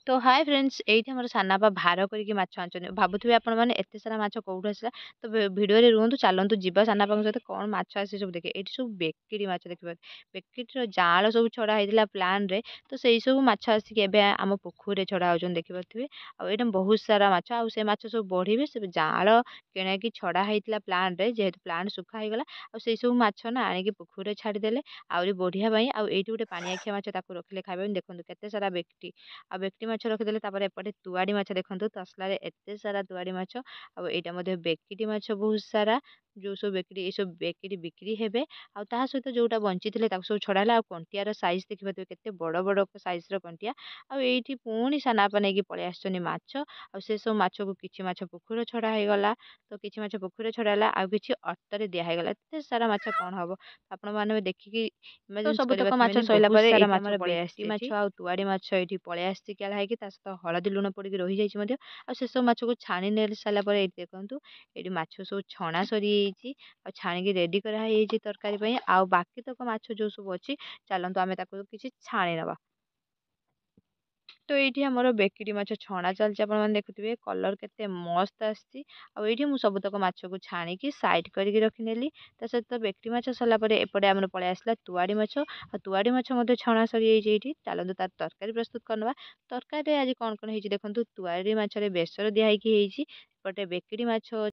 तो hi friends एइठी हमर सानापा भार करिकी माछ आनछन भाबुथिबे आपण माने एते सारा माछ कोउठु आसिला तो वीडियो रे रुहंतु चलंतु जिबा सानापा सहित कोन माछ आसी सब देखे एठी सब बेकिडी माछ देखिबा बेकिडी रो जाळ सब छडा हैदिला प्लान रे तो सेई सब माछ आसी के एबे हम पोखु रे छडा होजन देखिबथिबे आ एटा बहुत सारा माछ आ से माछ सब बढ़िबे से जाळ केना की छडा हैदिला प्लान रे जेहेतु प्लान सुखा हैगला आ सेई सब माछ ना आनी की पोखु रे छाडी देले आउरी बढ़िया भाई आ एइठी गुटे पानी आखिया माछ ताकू रखिले खाइबे देखंतु केते सारा बेकिटी आ बेकटी माछ रखिदेले तापर एपटे तुआड़ी माछ देखंतु तसलारे एते सारा तुआड़ी माछ आ एटा मध्ये बेकिटी माछ बहुत सारा जो सब बेकिटी ए सब बेकिटी बिक्री हेबे आ ता सहित जोटा बंचिथिले ताकू सब छडाला आ कंटियार साइज देखिबा केते बड़ बड़ साइज रो कंटिया आ एइठी पुणी सानापा नेकी पळे आछनी माछ आ से सब माछ को किछि माछ पोखरो छडा हे गला तो किछि माछ पोखरे छडाला आ किछि अटरे दिया हे गला एते सारा माछ कोन हबो आपण माने देखि तो इमेजिन सबुतक माछ करिबाथिबेनी सइला बहुत परे सारा एठी माछ हमर पळे बेकटी आछी माछ एठी आ तुआड़ी माछ एठी पळे आछी केला हे कि ता सहित हळदी लुण पडिकी रहि जाइछि मध्ये आ से सब माछ को छाणी ने साला परे एठी देखंतु एठी माछ सब छणा सरी जाइछि आ छाणी की रेडी करा हे जाइछि तरकारी पई आ बाकी तक माछ जो सब अछि चलंतु आमे ताको किछि छाणी नबा तो ये हमर बेकिटी माछ छणा चलछि आपण माने देखुथिबे कलर केते मस्त आछि आ एठी मु सबतक माछ को छाणी की साइड करिकी रखिनेली ता सहित बेकिटी माछ सरला परे एपटे हमर पळे आसला तुआड़ी माछ आ तुआड़ी माछ मध्ये छणा सरी जाइछि एठी चलंतु तार तरकारी प्रस्तुत करनबा तरकारी आज कोन कोन हेछि देखंतु तुआड़ी माछ रे बेसर दिया हेकी हेछि एपटे बेकिटी माछ